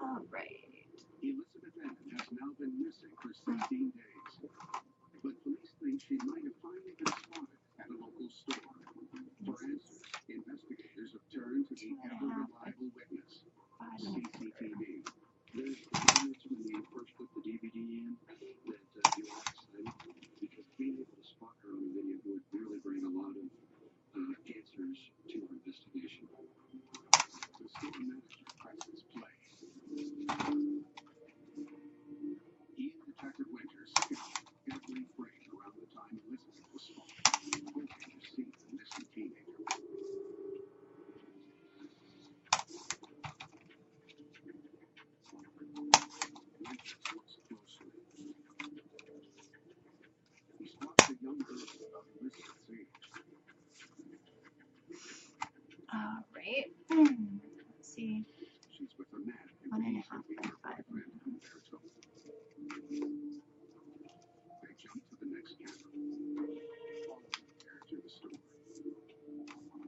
All right. Elizabeth Ann has now been missing for 16 days, but police think she might have finally been spotted at a local store. For answers, investigators have turned to the ever-reliable witness, CCTV. There's moments when you first put the DVD in that you're excited because being able to spot her on the video would really bring a lot of answers to her investigation. The store manager presses play. He and Detective Winters scout every frame around the time Elizabeth was spotted, hoping to see the missing teenager. Winters looks closely. He spots a young girl about Elizabeth's age. All right. Let's see. She's with a man who 1.5 recently her boyfriend Umberto. They jump to the next camera, follow the pair to the store,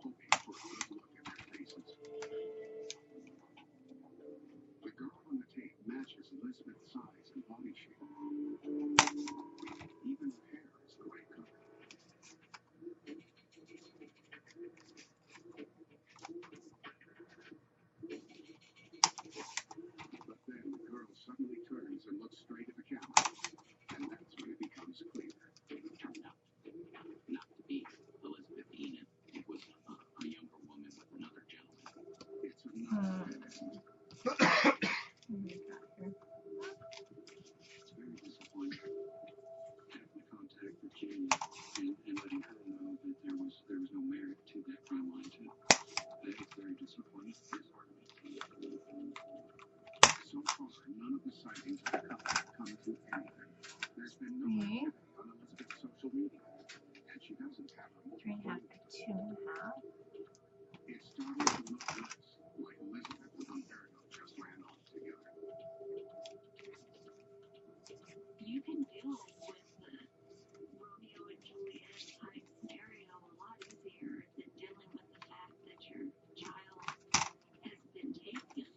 hoping for a good look at their faces. The girl on the tape matches Elizabeth's size and body shape. Even her hair is the right color. But then the girl suddenly turns and looks straight at the camera, and that's when it becomes clear. It turned out not to be Elizabeth Enid. It was a younger woman with another gentleman. It's another dead end. It's very disappointing. Having to contact Virginia and letting her know that there was no merit to that crime line too. It's very disappointing. It's heartbreaking. So far, none of the sightings have come to anything. There's been no activity on Elizabeth's social media, and she doesn't have a mobile 3.5 phone. by 2.5. It's starting to look less like Elizabeth and Umberto just ran off together. You can deal with the Romeo and Juliet type scenario a lot easier than dealing with the fact that your child has been taken.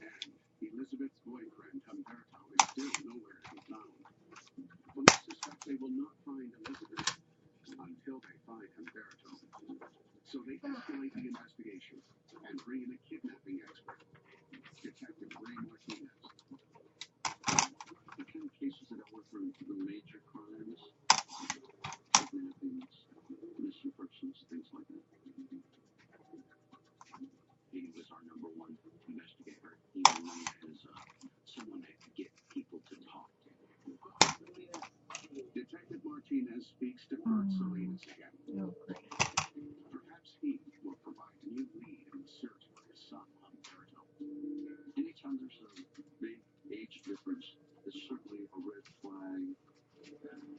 And Elizabeth's boyfriend Umberto is still nowhere to be found. Police suspect they will not find Elizabeth until they find Umberto. So they escalate the investigation and bring in a kidnapping expert, Detective Ray Martinez. The kind of cases that I work for the major crimes, kidnappings, missing persons, things like that. He was our #1 investigator. He was known as someone that could get people to talk to. Detective Martinez speaks to Bert Salinas again. Oh, great. Perhaps he will provide a new lead in the search for his son, Umberto. Anytime there's a big age difference, it's certainly a red flag.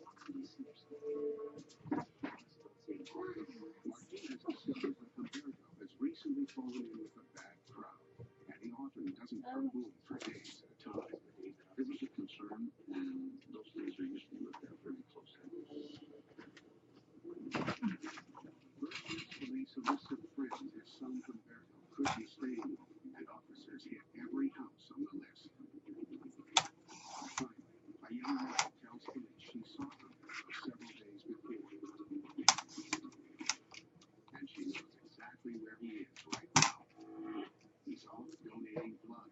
Martinez discovers that Umberto has recently fallen in with a bad crowd, and he often doesn't come home for days at a time. It was a concern, and those things are usually looked at very closely. Berkeley's police a list of friends his son Umberto could be staying with, and officers hit every house on the list. Finally, a young woman tells police she saw Umberto several days before, and she knows exactly where he is right now. He's off donating blood,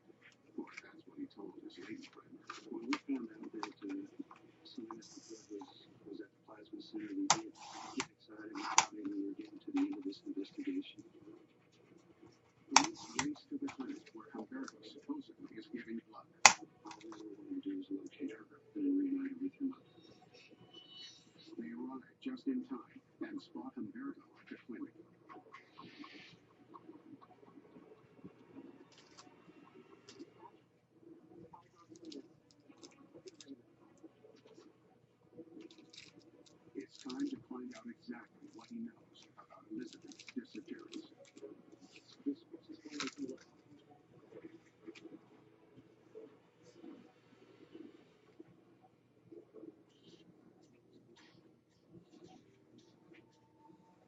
or that's what he told his lady friend. When we found out that Salinas was at the plasma center, we did get excited and thought maybe we were getting to the end of this investigation. Police race to the clinic where Umberto supposedly is giving blood. All we were going to do is locate her and reunite everything up. They arrive just in time and spot Umberto at the clinic. It's time to find out exactly what he knows about Elizabeth's disappearance.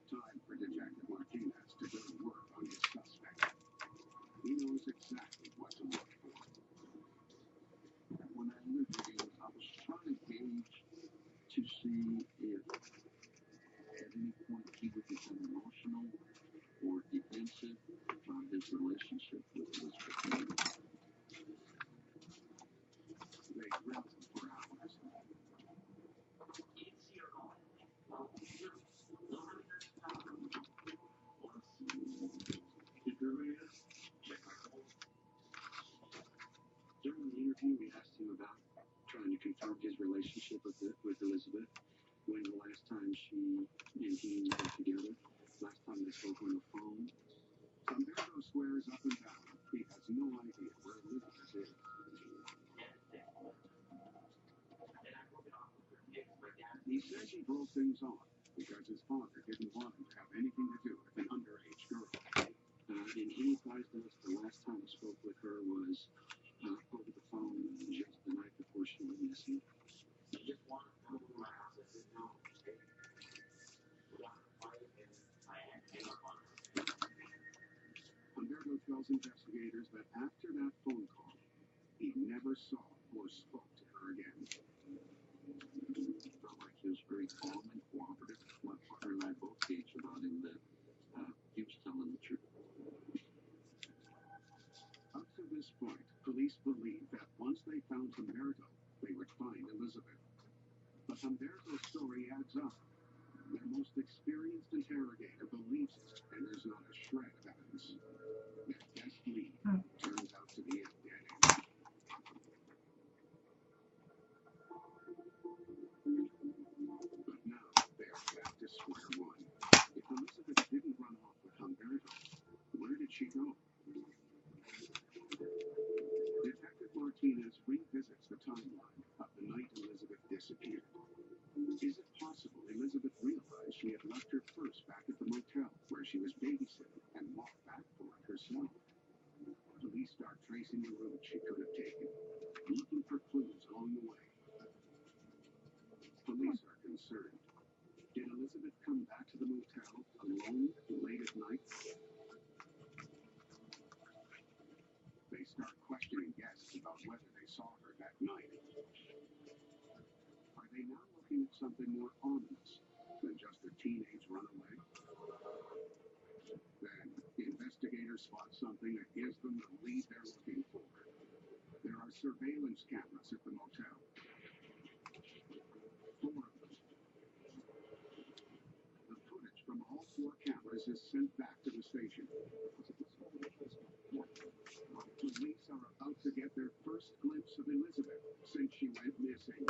Time for Detective Martinez to go to work see if at any point he would become emotional or defensive on his relationship with Elizabeth. They grilled him for hours. During the interview, we asked him about trying to confirm his relationship with Elizabeth. When the last time she and he were together, last time they spoke on the phone. Humberto swears up and down he has no idea where Elizabeth is. He says he broke things off because his father didn't want him to have anything to do with an underage girl. And he advised us the last time he spoke with her was over the phone just the night before she went missing. Humberto tells investigators that after that phone call, he never saw or spoke to her again. He felt like he was very calm and cooperative. My partner and I both gauged about him that he was telling the truth. Up to this point, police believed that once they found Humberto, they would find Elizabeth. But Humberto's story adds up. Their most experienced interrogator believes it, and there's not a shred of evidence. Their best lead turns out to be a dead end. But now they're back to square one. If Elizabeth didn't run off with Humberto, where did she go? Detective Martinez revisits the timeline of the night Elizabeth disappeared. Is it possible Elizabeth realized she had left her purse back at the motel where she was babysitting and walked back for it herself? Police start tracing the route she could have taken, looking for clues along the way. Police are concerned. Did Elizabeth come back to the motel alone late at night? They start questioning guests about whether they saw her that night. Are they now looking at something more ominous than just a teenage runaway? Then, investigators spot something that gives them the lead they're looking for. There are surveillance cameras at the motel. 4 of them. The footage from all 4 cameras is sent back to the station. Police are about to get their first glimpse of Elizabeth since she went missing.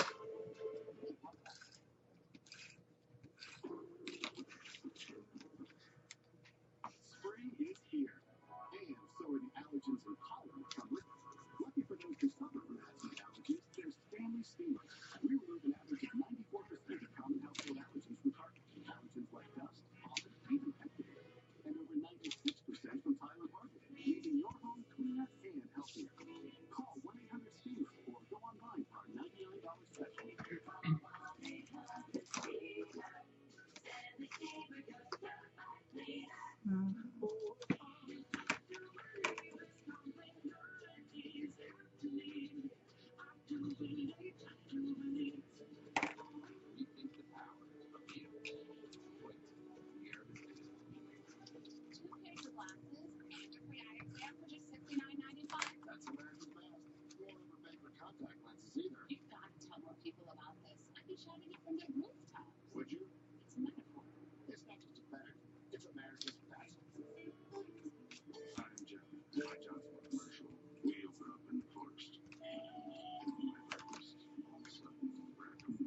Spring is here, and so are the allergens and pollen that come with it. Lucky for those who suffer from asthma and allergies, there's Family Steamer. We remove an average of 94% of common household allergens from carpet. Allergens like dust, pollen, even pet food. And over 96% from tile and hardwood, leaving your home cleaner and healthier. Call 1-800-STEAMER or go online for our $99 special. That's America's best. We won't ever pay for contact lenses either. You've got to tell more people about this. I'd be shouting it from the rooftops. Would you? It's a metaphor. It's not just a fact. It's America's best. I'm Jeff. My job's for commercial. We open up in the forest. My breakfast, all of a sudden, raccoon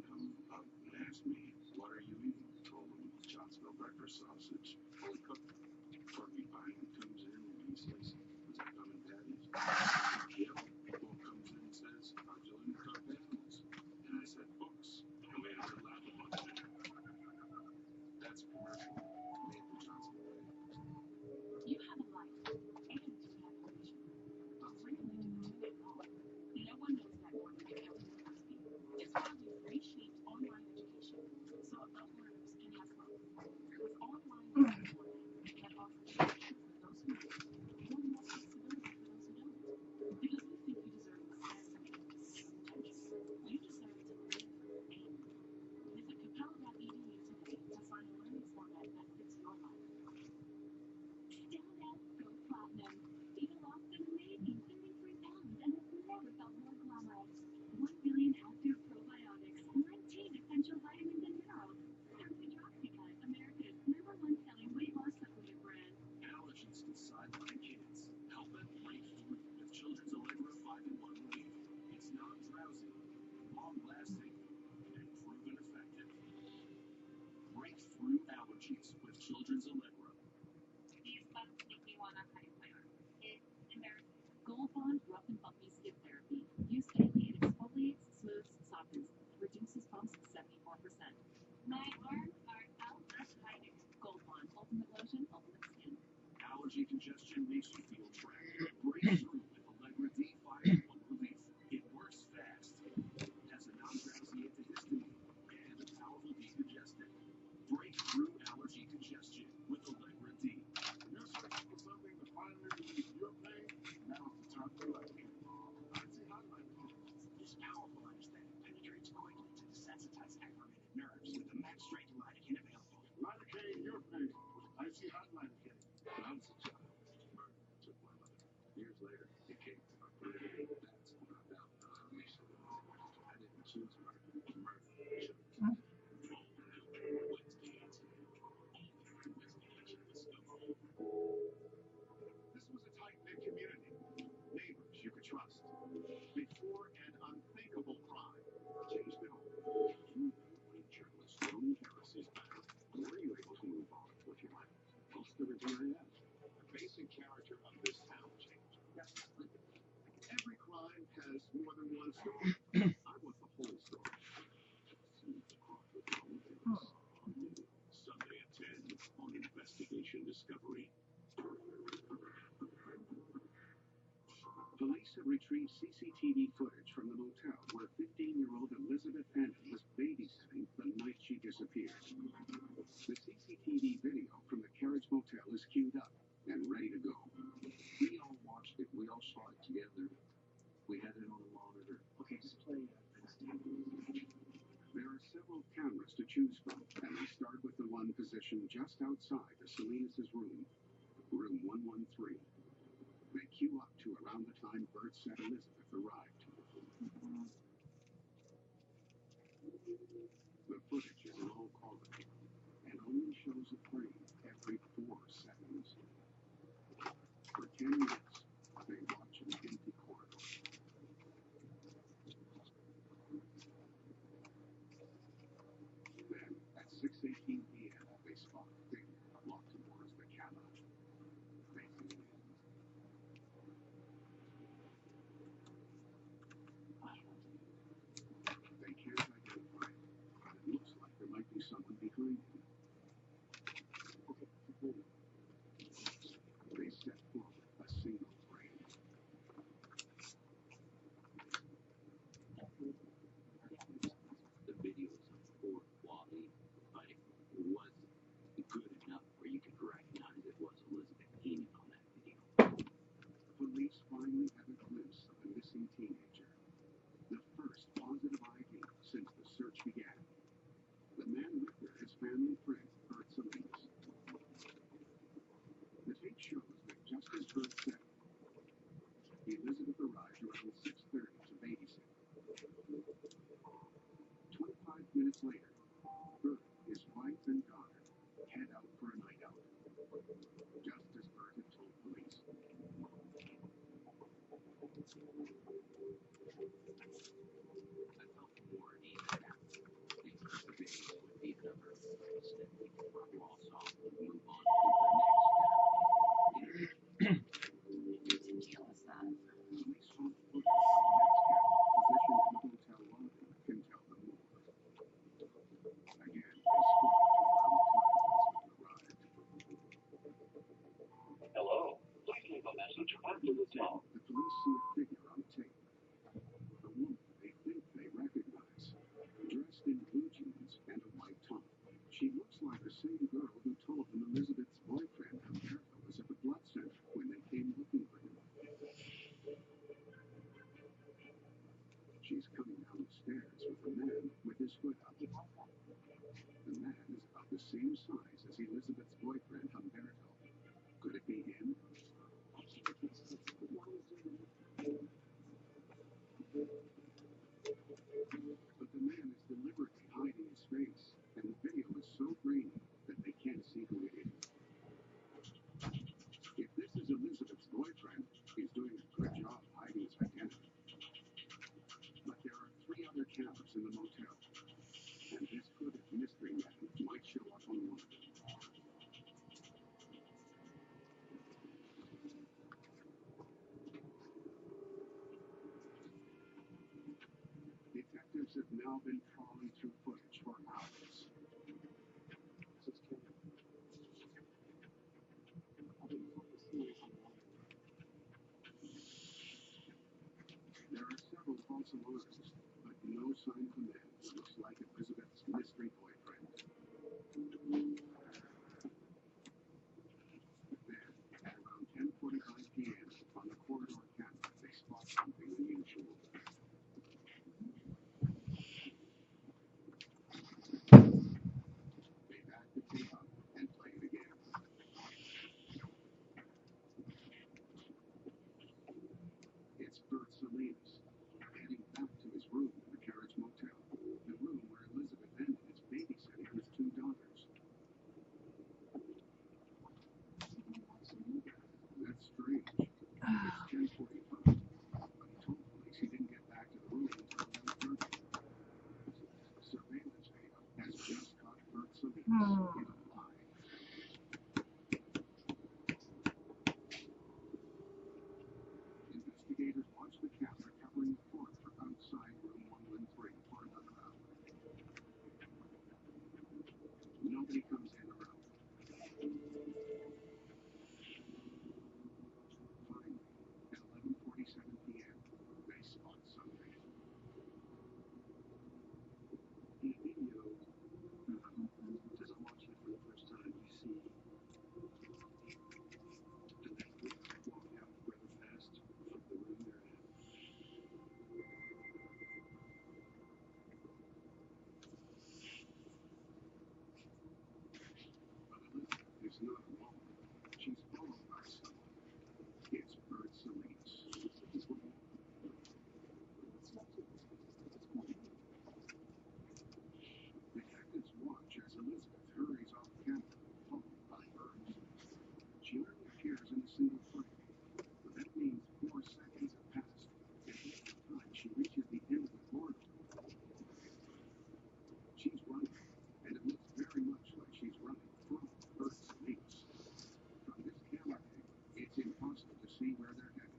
allergies with Children's Allegro. These bugs make me want to hide my arm. It's embarrassing. Gold Bond Rough and Bumpy Skin Therapy. Used daily, it exfoliates, smooths, softens, reduces bumps 74%. My arms are out of hiding. Gold Bond Ultimate Lotion, Ultimate Skin. Allergy congestion makes you feel trapped. Break through with Allegra D 5-in-1 Relief. It works fast. Has a non-drowsy antihistamine and a powerful decongestant. Break through allergy congestion with Allegra D. You're searching for something to finally relieve your pain? Now's the time to like it. Icy Hotline Kit. This powerful anesthetic penetrates quickly to desensitize aggravated nerves with the max strength lidocaine available. Lidocaine your pain with Icy Hotline Kit. When I was a child, murder took my mother. Years later, it came to my brother. That's when I found the unleashed. I didn't choose murder. Murder chose me. This was a tight-knit community. Neighbors you could trust. Before an unthinkable crime changed it all. You when journalist Tony Harris is back. Were you able to move on with your life? Most of it I have. The basic character of this town changed. Yes. Every crime has more than one story. I want the whole story. Sunday at 10 on Investigation Discovery. Police have retrieved CCTV footage from the motel where 15-year-old Elizabeth Annan was babysitting the night she disappeared. The CCTV video from the Carriage Motel is queued up and ready to go. We all watched it. We all saw it together. We had it on a monitor. Okay, just play There are several cameras to choose from, and they start with the one positioned just outside the Salinas' room, room 113. They queue up to around the time Bert said Elizabeth arrived. The footage is in all quality and only shows a frame every 4 seconds. For 10 minutes, they watch an empty corridor. Then, at 6:18 p.m., they spot a figure walk towards the cabin, facing in. They can't identify it, but it looks like there might be someone behind him. They step forward a single frame. The video is of poor quality, but it was good enough where you could recognize it was Elizabeth Keenan on that video. Police finally have a glimpse of the missing teenager. The first positive ID since the search began. The man with her is family friend Bert Salinas. The tape shows that just as Bert said, Elizabeth arrived around 6:30 to babysit. 25 minutes later, Bert, his wife, and daughter head out for a night out, just as Bert had told police. I felt more easy now. The video would be another step before we all saw and move on to the next step. Deal with that. Police from the footage from the next camera positioned in the hotel lobby can tell them more. Again, they scroll to around the time Elizabeth arrived. Hello. Please leave a message after the tone. The police see a figure on tape. A woman they think they recognize, dressed in blue jeans and a white top. She looks like the same girl who told them Elizabeth's boyfriend Humberto was at the blood center when they came looking for him. She's coming down the stairs with a man with his hood up. The man is about the same size as Elizabeth's boyfriend Humberto. Could it be him? But the man is deliberately hiding his face, and the video is so grainy that they can't see who it is. now been trawling through footage for hours. There are several false alarms, but no sign of a man who looks like Elizabeth's mystery boyfriend. Then, at around 10:45 p.m., on the corridor camera, they spot something unusual. They back the tape up and play it again. It's Bert Salinas, heading back to his room in the Carriage Motel, the room where Elizabeth Bennet is babysitting his two daughters. That's strange. It's 10:45, but he told police he didn't get back to the room until 11:30. Surveillance video has just caught Bert Salinas in a lie. Investigators watch the camera covering the corridor outside room 113 for another hour. Nobody comes in around. Finally, at 11:47 p.m., they spot something. In a video, as I watched it for the first time, you see the network walk out rather fast from the room they're in. But Elizabeth is not alone. She's followed by someone. It's Bert Salinas. Detectives watch as Elizabeth hurries off camera, followed by Bert. She only appears in a single frame, but that means 4 seconds have passed, and by the time she reaches the end of the corridor, she's running, and it looks very much like she's running from Bert Salinas. From this camera angle, it's impossible to see where they're headed.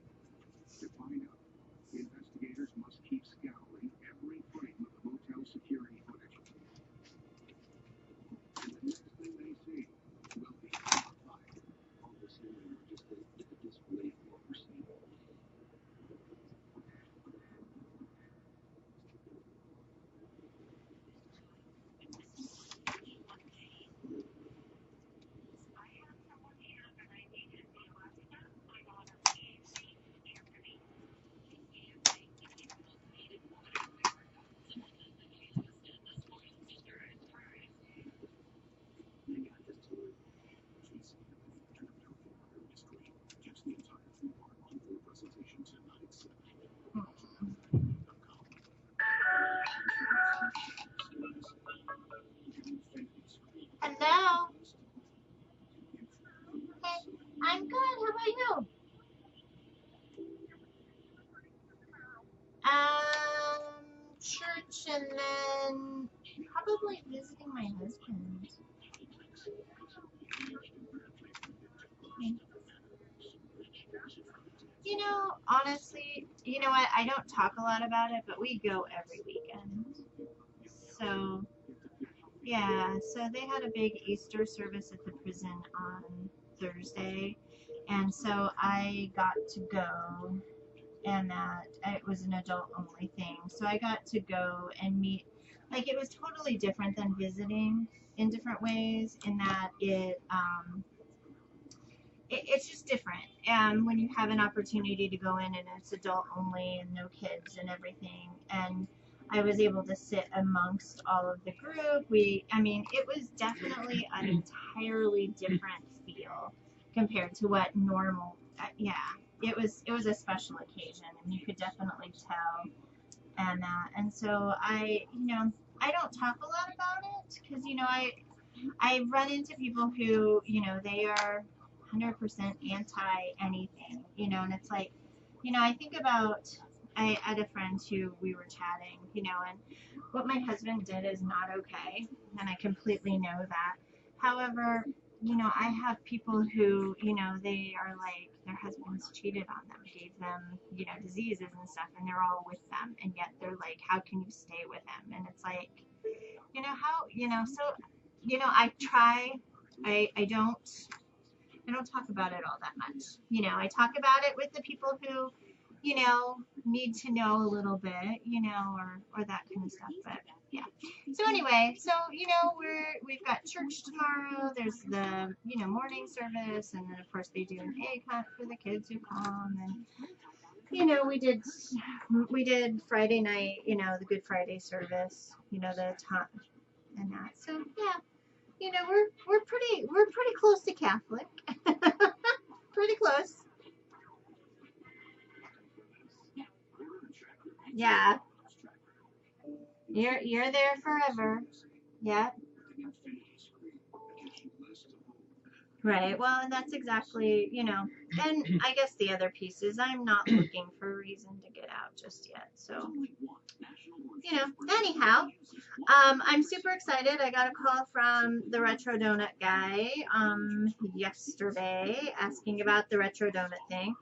To find out, investigators must keep scouring every frame of the motel security footage. And the next thing they see will be horrifying. Obviously, they were just a disbelief of what we're seeing. I have someone here that I needed the Alaska. My daughter, Anthony. Anthony, if you needed one out there, someone that she's listed this morning, Mr. Torres. They got this to her. She's turned up everything on her mystery. Catch the entire 3-part on-full presentation tonight at 7. Hello. Hey, I'm good. How about you? Church and then probably visiting my husband. You know, honestly, you know what? I don't talk a lot about it, but we go every weekend. So, yeah, so they had a big Easter service at the prison on Thursday, and so I got to go, and that it was an adult only thing. So I got to go and meet, like it was totally different than visiting in different ways, in that it's just different. And when you have an opportunity to go in and it's adult only and no kids and everything, and I was able to sit amongst all of the group. It was definitely an entirely different feel compared to what normal. Yeah, it was a special occasion, and you could definitely tell. And so I don't talk a lot about it because I run into people who they are 100% anti anything, and it's like, I think about, I had a friend who we were chatting, and what my husband did is not okay, and I completely know that. However, I have people who, they are like, their husbands cheated on them, gave them, diseases and stuff, and they're all with them, and yet they're like, how can you stay with him? And it's like, how, so, I try, I don't talk about it all that much. I talk about it with the people who, need to know a little bit, or that kind of stuff. But yeah. So anyway, so we've got church tomorrow. There's the morning service, and then of course they do an egg hunt for the kids who come, and we did Friday night, the Good Friday service, the top and that. So yeah, we're pretty close to Catholic. Pretty close. Yeah. You're there forever. Yeah. Right. Well, and that's exactly, and I guess the other piece is I'm not looking for a reason to get out just yet. So, anyhow, I'm super excited. I got a call from the Retro Donut guy yesterday asking about the Retro Donut thing.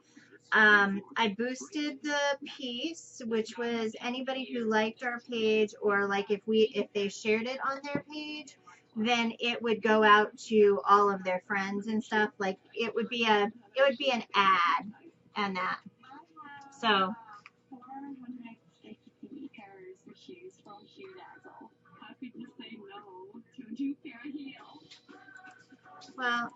I boosted the piece, which was anybody who liked our page, or like if they shared it on their page, then it would go out to all of their friends and stuff. Like it would be an ad and that. So well,